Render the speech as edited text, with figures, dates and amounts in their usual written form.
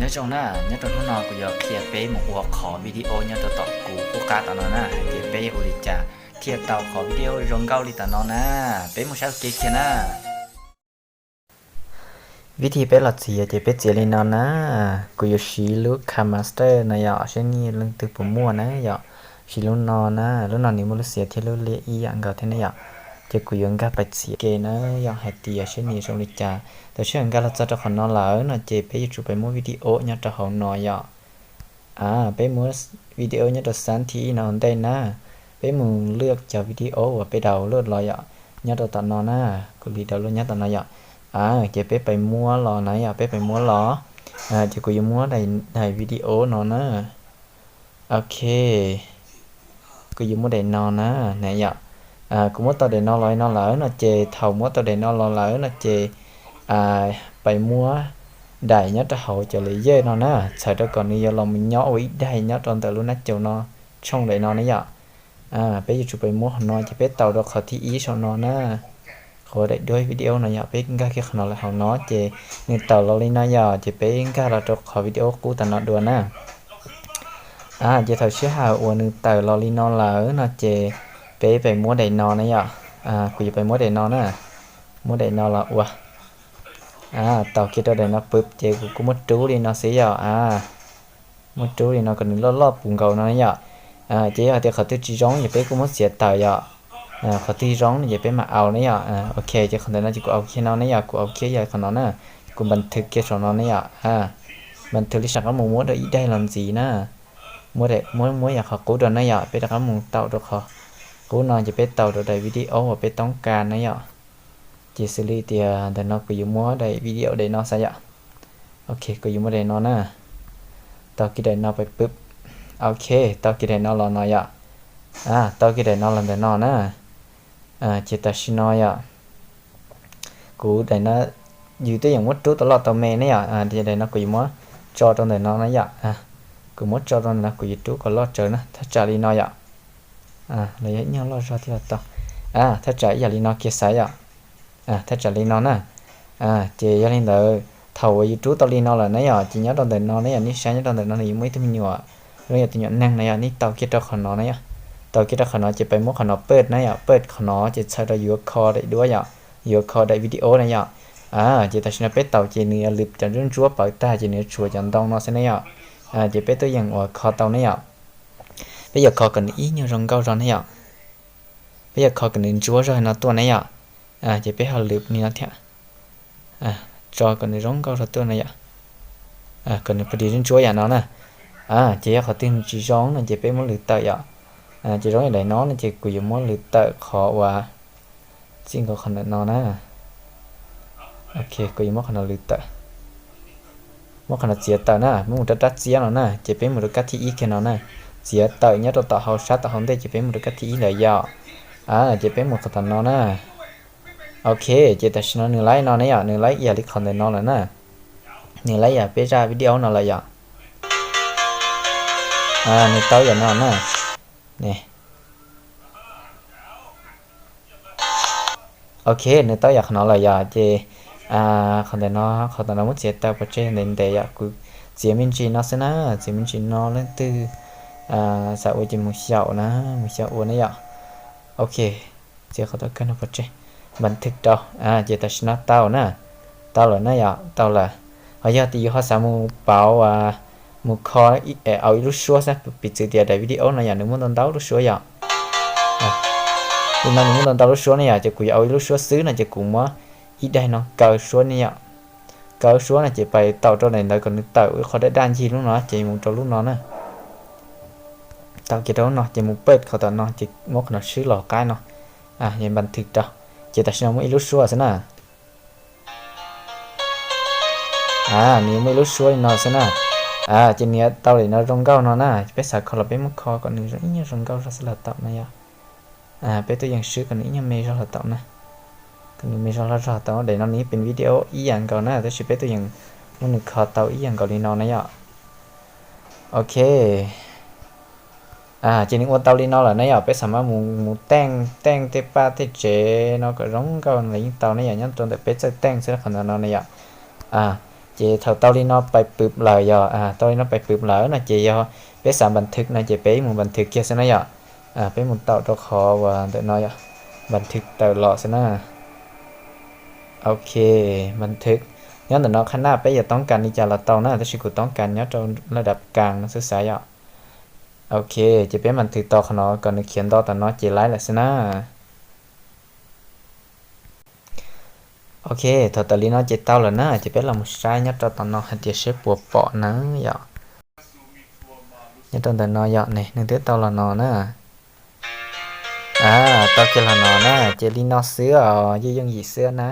nhớ trong na nhớ trong lúc nào cũng giờ kia bé một cuộc khó video nhớ tao cú cá tao na kia bé ở đi chả kia tao khó video rong cao đi tao na bé một sao kia kia na วิธีเป็นหลักสีจะเป็นเจลินนะกูอยู่ชิลุคามาสเตอร์นะยอเช่นนี้เรื่องตึกผมมั่วนะยอชิลุนอนนะแล้วนอนนี้มันเสียที่เราเลี้ยอีอย่างเก่าที่นี่ยอจะกูยังกับไปเสียเกนะยอให้ตีเช่นนี้ตรงนี้จ้าแต่เชื่อกันเราจะขอนอนแล้วนะเจไปอยู่ไปมั่ววิดีโอเนี่ยจะเขานอนยอไปมั่ววิดีโอเนี่ยจะสั้นทีนอนได้นะไปมึงเลือกจากวิดีโอว่าไปเดาเลือดลอยยอเนี่ยตอนนอนนะกูรีเดาเลือดเนี่ยตอนนอนยอจะไปมัวหรอนะอย่าไปมัวหรอจะกูยังมัวในวิดีโอนอนนะโอเคกูยังมัวได้นอนนะเนี่ยอย่ากูมัวตอนได้นอนลอยนอนหลังนะเจเท่ามัวตอนได้นอนลอยหลังนะเจไปมัวได้nhớ cho hậu trở lại dễ nó nè sợ cho còn đi lòng mình nhỏ ấy đây nhớ trong từ luôn nát chiều nó trong đấy nó nè bây giờ chụpไปมัวnó chỉ biết tàu được khỏi thi ý cho nó nèขอได้ด้วยวิดีโอหน่อยอย่าไปกินข้าวเคี่ยวขนมอะไรของน้อเจนี่ต่อเราเลยนะอย่าจะไปกินข้าวเราจะขอวิดีโอกูแต่นอดด้วยนะเจถอยเชื่อหาอวนนึงต่อเราเลยนอนแล้วนะเจไปมัวได้นอนนะอย่ากูจะไปมัวได้นอนนะมัวได้นอนละวะต่อคิดเราได้นอนปุ๊บเจกูมัดจู้เลยนอนเสียมัดจู้เลยนอนกันนึงรอบปุ่งเก่านะอย่าเจเอาแต่เขาตื้อจีจ้องอย่าไปกูมัดเสียต่ออย่าเขาตีร้องอย่าไปมาเอาเนี่ยโอเคจะคนนั้นจะกูเอาแค่นั้นเนี่ยกูเอาแค่ใหญ่คนนั้นนะกูบันทึกแค่ตรงนั้นเนี่ยบันทึกที่สักก็มัวได้ได้làm gìนะมัวได้มัวอยากเขากูโดนเนี่ยไปแต่เขามึงเต่าตัวเขากูนอนจะไปเต่าตัวใดวิดีโอว่าไปต้องการเนี่ยจีซีรีส์เดียแต่นอนกูอยู่มัวได้วิดีโอได้นอนซะเนี่ยโอเคกูอยู่มัวได้นอนนะต่อกี่ได้นอนไปปุ๊บโอเคต่อกี่ได้นอนรอหน่อยต่อกี่ได้นอนหลังได้นอนนะchỉ ta xin nói cú đây nó dù tớiอย่างmất trúตลอดตอนเมนี่thì đây nó cũng mất cho trong đây nó nói cũng mất cho trong là cũng trú còn lo chờ nữaถ้าจ่ายnóเลยยังรอรอที่ต่อถ้าจ่ายอย่าลีnó kia saiถ้าจ่ายnó nè chỉอย่าลีnó thầuอยู่trú taoลีnó là nãy chỉ nhớ trong đây nó nãy ní sáng nhớ trong đây nó là mấy thứ nhiều rồi thì nhận năng này ní tao kia cho còn nó nãyตอนคิดว่าขนมจะไปมุกขนมเปิดนะเปิดขนมจะใช้ได้ยูคอได้ด้วยยูคอได้วิดีโอนะจะแต่ฉันเป็นเต่าจีเนื้อลิบจะรุ่นชัวเปิดตาจีเนื้อชัวจันตองนอสเนี่ยจะเป็นตัวอย่างว่าคอเต่าเนี่ยbây giờคอกันอีnhư rong cao rồiเนี่ยbây giờคอกันนึงชัวrồi nóตัวเนี่ยจะเป็นหาลิบนี่นะเถอะจอกันนึงรองcao rồiตัวเนี่ยกันนึงพอดีรุ่นชัวอย่างนั้นนะจะเขาตีนจีร้องนะจะเป็นมันลิบเต่าchỉ nói để nó chỉ cứ dùng món lưỡi tợ khó và xin có khả năng nó nè ok cứ dùng món khả năng lưỡi tợ món khả năng chia tợ nè muốn một đất chia nó nè chỉ biết một cái thị ý kia nó nè chia tợ nhớ tợ hậu sát tợ không thể chỉ biết một cái thị ý là do chỉ biết một khả năng nó nè ok chỉ ta xin nó nửa lấy nó nè nửa lấy giờ đi khả năng nó là nè nửa lấy giờ bây ra video nó là giờ nửa tới giờ nó nè nè ok nếu taoอยากnó là giờ chị không thể nó muốn chia tao vào trên nền để giờ cứ chia mình chỉ nó sẽ na chia mình chỉ nó lên từ sao chỉ một sẹo này giờ ok chia không tao cần nó vào trênบันทึกต่อchị ta sẽ tao nè tao là nó giờ tao là bây giờ thì họ sẽ mua bảo một kho ở lúc xưa sẽ bị trừ tiền đại video này nếu muốn đón tàu lúc xưa giờ nhưng mà nếu muốn đón tàu lúc xưa này chỉ ở lúc xưa xứ này chỉ cũng mà ít đây nó cờ xưa này cờ xưa này chỉ phải tàu cho này lại còn tàu khó để đan chi lúc nó chỉ một trâu lúc nó nè tàu kia đó nó chỉ một bệtเขาtao nó chỉ một nó xứ lò cái nó nhìnบันทึกต่อchỉ ta xem mấy lúc xưa thế nào nếu mấy lúc xưa nó thế nào chỉ nhớ tao để nó rong cao nó nè bé sợ khó là bé mất kho còn nữa như rong cao ra sẽ là tập này bé tôi dàn sửa còn nữa mê ra là tập nè còn mê ra là tập để nó níเป็น video ý dạng còn nè tôi sẽ bé tôi dàn muốn được kho tao ý dạng còn đi nó này ok chỉ những con tao đi nó là này bé sắm mu tang tê pa tê chế nó có rong cao lấy tao này nhá trong để bé chơi tang sẽ là phần nó này chị thầu tao đi nó phải bự lời giờ tao đi nó phải bự lỡ là chị do bé sẵnบันทึก là chị bé một บันทึก kia sẽ nói giờ bé một tạo cho khó và để nói giờ บันทึก tạo lọ sẽ nóiโอเคบันทึกย้อนแต่เนาะข้างหน้าไปอย่าต้องการนี่จะเราเตาหน้าแต่ชิคุต้องการย้อนตรงระดับกลางศึกษาอ่ะโอเคจะเป็นบันทึกต่อขนอก่อนเขียนต่อแต่เนาะเจไลท์แหละสินะโอเคถอดตะลีเนาะเจเตาแล้วนะจะเป็นเรามุชายย้อนตอนเนาะหัดเดียเชฟปัวเปาะนะอย่าย้อนตอนแต่เนาะอย่าเนี่ยหนึ่งเดือนเตาละเนาะนะเตาเจละเนาะนะเจลีเนาะเสื้อยี่ยงหยีเสื้อนะ